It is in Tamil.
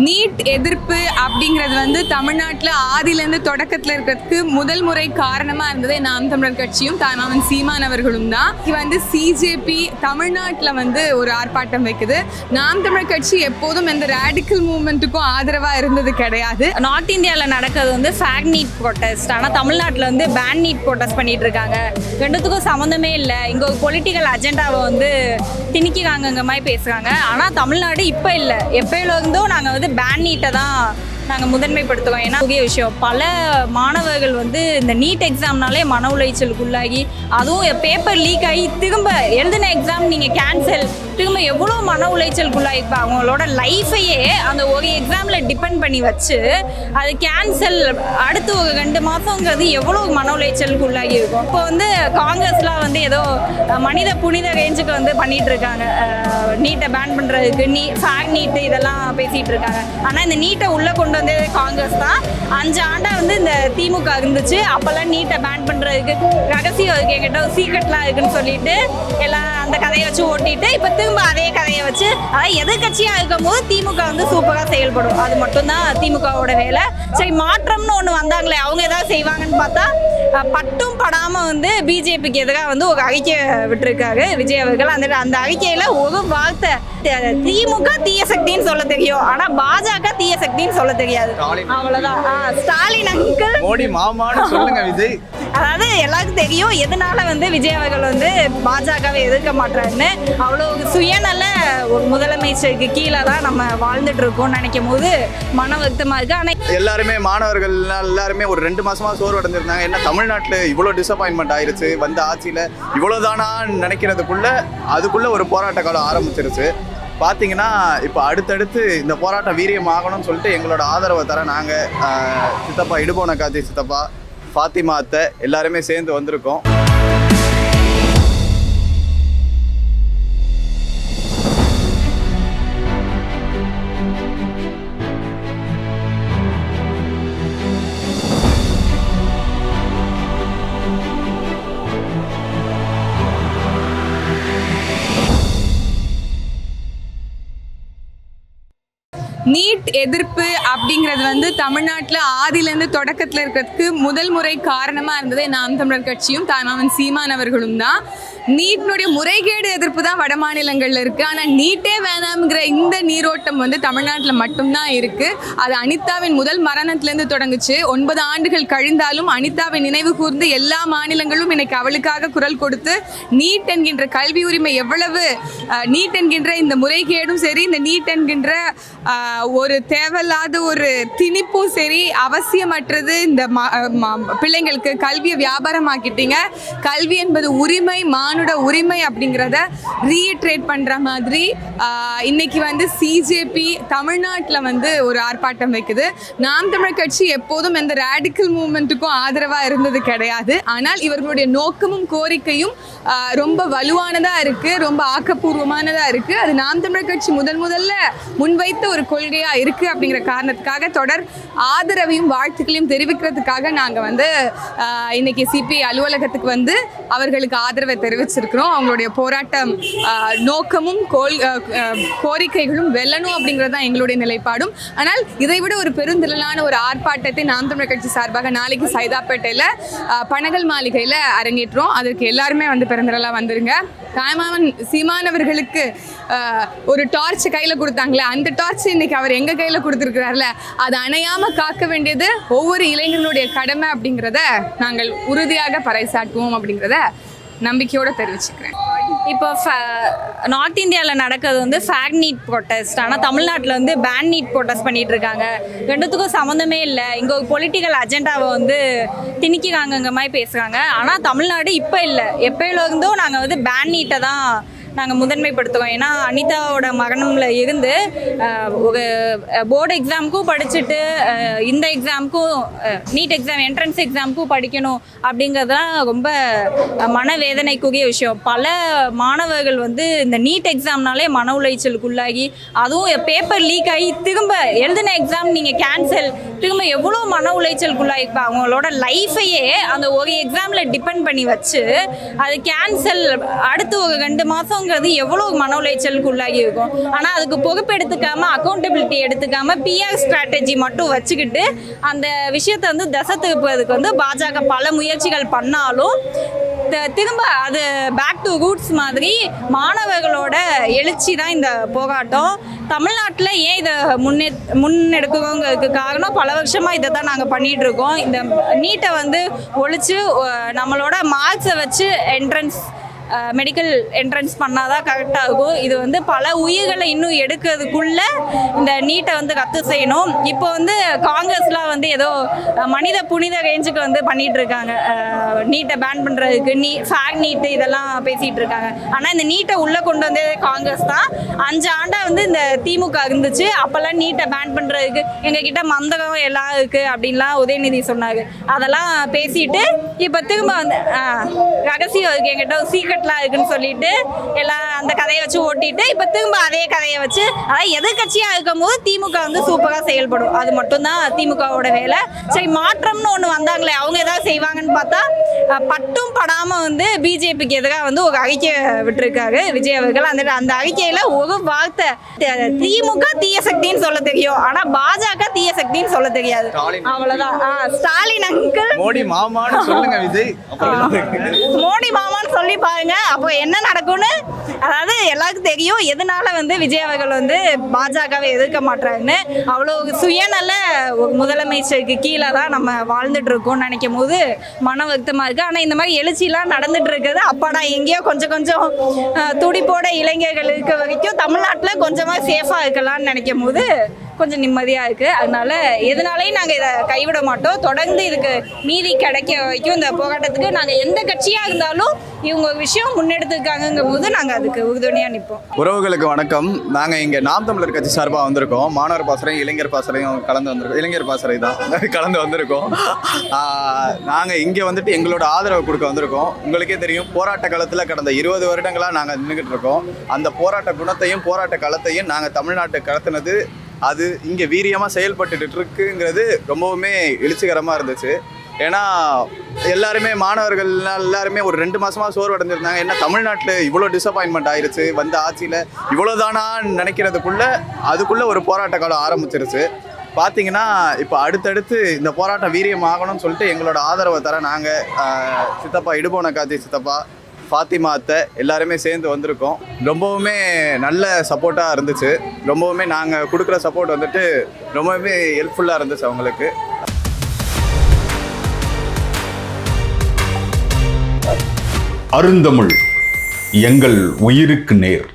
நீட் எதிர்ப்பு அப்படிங்கிறது வந்து தமிழ்நாட்டில் ஆதியிலேருந்து தொடக்கத்தில் இருக்கிறதுக்கு முதல் முறை காரணமாக இருந்தது நாம் தமிழர் கட்சியும் தாய்மாமன் சீமான் அவர்களும் தான். வந்து சிஜேபி தமிழ்நாட்டில் வந்து ஒரு ஆர்ப்பாட்டம் வைக்குது. நாம் தமிழர் கட்சி எப்போதும் எந்த ரேடிக்கல் மூவ்மெண்ட்டுக்கும் ஆதரவாக இருந்தது கிடையாது. நார்த் இந்தியாவில் நடக்கிறது வந்து ஃபேக் நீட் ப்ரொட்டஸ்ட், ஆனால் தமிழ்நாட்டில் வந்து பேன் நீட் ப்ரொட்டஸ்ட் பண்ணிட்டு இருக்காங்க. ரெண்டுத்துக்கும் சம்மந்தமே இல்லை. இங்கே ஒரு பொலிட்டிக்கல் அஜெண்டாவை வந்து திணிக்கிறாங்க மாதிரி பேசுகிறாங்க. ஆனால் தமிழ்நாடு இப்போ இல்லை, எப்போயில இருந்தோ நாங்கள் வந்து பேன் நீட்டை தான் நாங்கள் முதன்மைப்படுத்துவோம். ஏன்னா புதிய விஷயம், பல மாணவர்கள் வந்து இந்த நீட் எக்ஸாம்னாலே மன உளைச்சலுக்குள்ளாகி, அதுவும் பேப்பர் லீக் ஆகி திரும்ப எழுதின எக்ஸாம் நீங்கள் கேன்சல், திரும்ப எவ்வளோ மன உளைச்சலுக்குள்ளாகிப்பா. அவங்களோட லைஃபையே அந்த ஒரு எக்ஸாமில் டிபெண்ட் பண்ணி வச்சு அது கேன்சல் அடுத்து ஒரு 2 மாதங்கிறது எவ்வளோ மன உளைச்சலுக்குள்ளாகி இருக்கும். இப்போ வந்து காங்கிரஸ்லாம் வந்து ஏதோ மனித புனித ரேஞ்சுக்கு வந்து பண்ணிகிட்டு இருக்காங்க. நீட்டை பேன் பண்ணுறதுக்கு ஃபேக் நீட்டு இதெல்லாம் பேசிகிட்டு இருக்காங்க. ஆனால் இந்த நீட்டை உள்ளே கொண்டு வந்து காங்கிரஸ் தான். 5 ஆண்டா வந்து இந்த திமுக இருந்துச்சு. அப்போல்லாம் நீட்டை பேன் பண்ணுறதுக்கு ரகசியம் இருக்கு, என்கிட்ட சீக்ரெட்லாம் இருக்குன்னு சொல்லிட்டு எல்லாம் அந்த கதையை வச்சு ஓட்டிட்டு இப்போ திரும்ப அதே கதையை வச்சு, அதாவது எதிர்கட்சியாக இருக்கும் போது திமுக வந்து சூப்பராக செயல்படும். அது மட்டும்தான் திமுகவோட வேலை. சரி, மாற்றம்னு ஒன்று வந்தாங்களே, அவங்க ஏதாவது செய்வாங்கன்னு பார்த்தா பட்டும் படாமல் வந்து பிஜேபிக்கு எதிராக வந்து ஒரு அறிக்கை விட்டுருக்காரு விஜய் அவர்கள். அந்த அறிக்கையில் ஒரு வார்த்தை, திமுக தீய சக்தின்னு சொல்ல தெரியும், ஆனா பாஜக தீய சக்தின்னு சொல்ல தெரியாது. அவ்வளவுதான். ஸ்டாலின் அங்கிள் மோடி மாமான்னு சொல்லுங்க விஜய். அதாவது எல்லாருக்கும் தெரியும் எதனால வந்து விஜய் அவர்கள் வந்து பாஜகவை எதிர்க்க மாட்டாருன்னு. அவ்வளோ சுயநல ஒரு முதலமைச்சருக்கு கீழே தான் நம்ம வாழ்ந்துட்டு இருக்கோம்னு நினைக்கும் போது மன வருத்தமா இருக்கு. ஆனா எல்லாருமே மாணவர்கள் எல்லாருமே ஒரு 2 மாசமா சோர்வடைஞ்சிருந்தாங்க. என்ன தமிழ்நாட்டுல இவ்வளவு டிசப்பாயின்மெண்ட் ஆயிருச்சு, வந்து ஆட்சியில இவ்வளவுதானான்னு நினைக்கிறதுக்குள்ள அதுக்குள்ள ஒரு போராட்ட காலம் ஆரம்பிச்சிருச்சு. பார்த்தீங்கன்னா இப்போ அடுத்தடுத்து இந்த போராட்டம் வீரியம் ஆகணும்னு சொல்லிட்டு எங்களோட ஆதரவை தர நாங்கள் சித்தப்பா இடுபோன காத்தி சித்தப்பா, ஃபாத்திமா அத்தை எல்லாருமே சேர்ந்து வந்திருக்கோம். நீட் எதிர்ப்பு அப்படிங்கிறது வந்து தமிழ்நாட்டில் ஆதியிலேருந்து தொடக்கத்தில் இருக்கிறதுக்கு முதல் முறை காரணமாக இருந்தது நாம் தமிழர் கட்சியும் தாய்மாமன் சீமான் அவர்களும் தான். நீட்டினுடைய முறைகேடு எதிர்ப்பு தான் வட மாநிலங்களில் இருக்குது. ஆனால் நீட்டே வேணாம்ங்கிற இந்த நீரோட்டம் வந்து தமிழ்நாட்டில் மட்டும்தான் இருக்குது. அது அனிதாவின் முதல் மரணத்திலேருந்து தொடங்குச்சு. 9 ஆண்டுகள் கழிந்தாலும் அனிதாவை நினைவு கூர்ந்து எல்லா மாநிலங்களும் இன்னைக்கு அவளுக்காக குரல் கொடுத்து நீட் என்கின்ற கல்வி உரிமை எவ்வளவு, நீட் என்கின்ற இந்த முறைகேடும் சரி, இந்த நீட் என்கின்ற ஒரு தேவையில்லாத ஒரு திணிப்பும் சரி, அவசியமற்றது. இந்த பிள்ளைங்களுக்கு கல்வியை வியாபாரமாக்கிட்டீங்க. கல்வி என்பது உரிமை, மானுட உரிமை அப்படிங்கிறத ரீஇட்ரேட் பண்ணுற மாதிரி இன்னைக்கு வந்து சிஜேபி தமிழ்நாட்டில் வந்து ஒரு ஆர்ப்பாட்டம் வைக்குது. நாம் தமிழர் கட்சி எப்போதும் எந்த ரேடிக்கல் மூவ்மெண்ட்டுக்கும் ஆதரவாக இருந்தது கிடையாது. ஆனால் இவர்களுடைய நோக்கமும் கோரிக்கையும் ரொம்ப வலுவானதாக இருக்குது, ரொம்ப ஆக்கப்பூர்வமானதாக இருக்குது. அது நாம் தமிழர் கட்சி முதல்ல முன்வைத்த ஒரு கொள்கையாக இருக்குது. அப்படிங்கிற காரணத்துக்காக தொடர் ஆதரவையும் வாழ்த்துக்களையும் தெரிவிக்கிறதுக்காக நாங்கள் வந்து இன்னைக்கு சிபி அலுவலகத்துக்கு வந்து அவர்களுக்கு ஆதரவை தெரிவிச்சிருக்கிறோம். அவங்களுடைய போராட்டம் நோக்கமும் கோரிக்கைகளும் வெல்லணும் அப்படிங்கிறது தான் எங்களுடைய நிலைப்பாடும். ஆனால் இதைவிட ஒரு பெருந்திரளான ஒரு ஆர்ப்பாட்டத்தை நாம் தமிழர் கட்சி சார்பாக நாளைக்கு சைதாப்பேட்டையில் பனகல் மாளிகையில் அரங்கேற்றோம். அதற்கு எல்லாருமே வந்து பெருந்திரளாக வந்துருங்க. தாய்மாமன் சீமானவர்களுக்கு ஒரு டார்ச் கையில் கொடுத்தாங்களே, அந்த டார்ச் இன்னைக்கு அவர் எங்கள் கையில் கொடுத்துருக்கிறார்ல, அது அணையாமல் காக்க வேண்டியது ஒவ்வொரு இளைஞர்களுடைய கடமை அப்படிங்கிறத நாங்கள் உறுதியாக பறைசாட்டுவோம் அப்படிங்கிறத நம்பிக்கையோடு தெரிவிச்சுக்கிறேன். இப்போ நார்த் இந்தியாவில் நடக்கிறது வந்து ஃபேக் நீட் ப்ரொட்டஸ்ட், ஆனால் தமிழ்நாட்டில் வந்து பேன் நீட் ப்ரொட்டஸ்ட் பண்ணிட்டு இருக்காங்க. ரெண்டுத்துக்கும் சம்மந்தமே இல்லை. இங்கே ஒரு பொலிட்டிக்கல் அஜெண்டாவை வந்து திணிக்கிறாங்க மாதிரி பேசுகிறாங்க. ஆனால் தமிழ்நாடு இப்போ இல்லை, எப்போயில இருந்தோ நாங்கள் வந்து பேன் நீட்டை தான் நாங்கள் முதன்மைப்படுத்துவோம். ஏன்னா அனிதாவோட மரணம்ல இருந்து ஒரு போர்டு எக்ஸாமுக்கும் படிச்சுட்டு இந்த எக்ஸாமுக்கும் நீட் எக்ஸாம் என்ட்ரன்ஸ் எக்ஸாமுக்கும் படிக்கணும் அப்படிங்கிறதுலாம் ரொம்ப மனவேதனைக்குரிய விஷயம். பல மாணவர்கள் வந்து இந்த நீட் எக்ஸாம்னாலே மன உளைச்சலுக்குள்ளாகி, அதுவும் பேப்பர் லீக் ஆகி திரும்ப எழுதின எக்ஸாம் நீங்கள் கேன்சல், திரும்ப எவ்வளோ மன உளைச்சலுக்குள்ளாகிப்பா. அவங்களோட லைஃபையே அந்த ஒரு எக்ஸாமில் டிபெண்ட் பண்ணி வச்சு அது கேன்சல் அடுத்து ஒரு 2 மாதம் படிக்கணுங்கிறது எவ்வளோ மன உளைச்சலுக்கு உள்ளாகி இருக்கும். ஆனால் அதுக்கு பொறுப்பு எடுத்துக்காம அக்கௌண்டபிலிட்டி எடுத்துக்காம பிஆர் ஸ்ட்ராட்டஜி மட்டும் வச்சுக்கிட்டு அந்த விஷயத்தை வந்து தசை திருப்புறதுக்கு வந்து பாஜக பல முயற்சிகள் பண்ணாலும் திரும்ப அது பேக் டு ரூட்ஸ் மாதிரி மாணவர்களோட எழுச்சி தான் இந்த போராட்டம். தமிழ்நாட்டில் ஏன் இதை முன்னெடுக்கிறோங்கிறதுக்கு காரணம் பல வருஷமாக இதை தான் நாங்கள் பண்ணிகிட்டு இருக்கோம். இந்த நீட்டை வந்து ஒழிச்சு நம்மளோட மார்க்ஸை வச்சு மெடிக்கல் என்ட்ரன்ஸ் பண்ணாதான் கரெக்டாக இருக்கும். இது வந்து பல உயிர்களை இன்னும் எடுக்கிறதுக்குள்ள இந்த நீட்டை வந்து ரத்து செய்யணும். இப்போ வந்து காங்கிரஸ்லாம் வந்து ஏதோ மனித புனித ரேஞ்சுக்கு வந்து பண்ணிட்டு இருக்காங்க. நீட்டை பேன் பண்ணுறதுக்கு ஃபேக் நீட்டு இதெல்லாம் பேசிகிட்டு இருக்காங்க. ஆனால் இந்த நீட்டை உள்ளே கொண்டு வந்தது காங்கிரஸ் தான். 5 ஆண்டாக வந்து இந்த திமுக இருந்துச்சு. அப்போல்லாம் நீட்டை பேன் பண்ணுறதுக்கு எங்ககிட்ட மந்திரம் எல்லாம் இருக்குது அப்படின்லாம் உதயநிதி சொன்னாங்க. அதெல்லாம் பேசிட்டு இப்போ திரும்ப வந்து ரகசியம் இருக்குது எங்கிட்ட சீக்கிரம் இருக்குன்னு சொல்லிட்டு எல்லாம் அந்த கதையை வச்சு ஓட்டிட்டு இப்ப திரும்ப அதே கதையை வச்சு அதாவது எதிர்கட்சியா இருக்கும் போது திமுக வந்து சூப்பரா செயல்படும். அது மட்டும் தான் திமுகவோட வேலை. சரி, மாற்றம்னு ஒண்ணு வந்தாங்களே அவங்க ஏதாவது செய்வாங்கன்னு பார்த்தா பட்டும் படாம வந்து பிஜேபிக்கு எதிராக வந்து ஒரு அறிக்கை விட்டுருக்காரு விஜய் அவர்கள். அந்த அறிக்கையில ஒரு வார்த்தை திமுக தீய சக்தின்னு சொல்ல தெரியும், ஆனா பாஜக தீய சக்தின்னு சொல்ல தெரியாது. அவ்வளவுதான். ஸ்டாலின் அங்கிள் மோடி மாமான்னு சொல்லுங்க விஜய், மோடி மாமான்னு சொல்லி பாருங்க அப்போ என்ன நடக்கும்னு. அதாவது எல்லாருக்கும் தெரியும் எதனால வந்து விஜய் அவர்கள் வந்து பாஜகவை எதிர்க்க மாட்டாங்கன்னு. அவ்வளோ சுயநல முதலமைச்சருக்கு கீழே தான் நம்ம வாழ்ந்துட்டு இருக்கோம்னு நினைக்கும் போது மன வருத்தமாக இருக்குது. ஆனால் இந்த மாதிரி எழுச்சிலாம் நடந்துட்டு இருக்குது. அப்பாடா எங்கேயோ கொஞ்சம் துடிப்போட இளைஞர்கள் இருக்க வரைக்கும் தமிழ்நாட்டில் கொஞ்சமாக சேஃபாக இருக்கலாம்னு நினைக்கும் போது கொஞ்சம் நிம்மதியாக இருக்குது. அதனால எதனாலையும் நாங்கள் இதை கைவிட மாட்டோம். தொடர்ந்து இதுக்கு நீதி கிடைக்க வரைக்கும் இந்த போராட்டத்துக்கு நாங்கள் எந்த கட்சியாக இருந்தாலும் இவங்க ஒரு விஷயம் முன்னெடுத்துருக்காங்கும் போது நாங்கள் அதுக்கு உறுதுணையாக நிற்போம். உறவுகளுக்கு வணக்கம். நாங்கள் இங்கே நாம் தமிழர் கட்சி சார்பாக வந்திருக்கோம். மாணவர் பாசறையும் இளைஞர் பாசறையும் கலந்து வந்திருக்கோம். இளைஞர் பாசறை தான் கலந்து வந்திருக்கோம். நாங்கள் இங்கே வந்துட்டு எங்களோட ஆதரவு கொடுக்க வந்திருக்கோம். உங்களுக்கே தெரியும், போராட்ட காலத்தில் கடந்த 20 வருடங்களாக நாங்கள் நின்றுக்கிட்டு இருக்கோம். அந்த போராட்ட குணத்தையும் போராட்ட காலத்தையும் நாங்கள் தமிழ்நாட்டு கடத்தினது அது இங்கே வீரியமாக செயல்பட்டு இருக்குங்கிறது ரொம்பவுமே எழுச்சிகரமாக இருந்துச்சு. ஏன்னா எல்லாருமே மாணவர்கள் எல்லாருமே ஒரு 2 மாதமாக சோர்வு அடைஞ்சிருந்தாங்க. என்ன தமிழ்நாட்டில் இவ்வளோ டிசப்பாயின்மெண்ட் ஆயிடுச்சு, வந்த ஆட்சியில் இவ்வளோதானா நினைக்கிறதுக்குள்ளே அதுக்குள்ளே ஒரு போராட்ட காலம் ஆரம்பிச்சிருச்சு. பார்த்தீங்கன்னா இப்போ அடுத்தடுத்து இந்த போராட்டம் வீரியம் ஆகணும்னு சொல்லிட்டு எங்களோட ஆதரவை தர நாங்கள் சித்தப்பா இடுபோன காட்சி சித்தப்பா ஃபாத்திமா அத்தை எல்லாருமே சேர்ந்து வந்திருக்கோம். ரொம்பவுமே நல்ல சப்போர்ட்டாக இருந்துச்சு. ரொம்பவுமே நாங்கள் கொடுக்குற சப்போர்ட் வந்துட்டு ரொம்பவுமே ஹெல்ப்ஃபுல்லாக இருந்துச்சு அவங்களுக்கு. அருந்தமிழ் எங்கள் உயிருக்கு நேர்.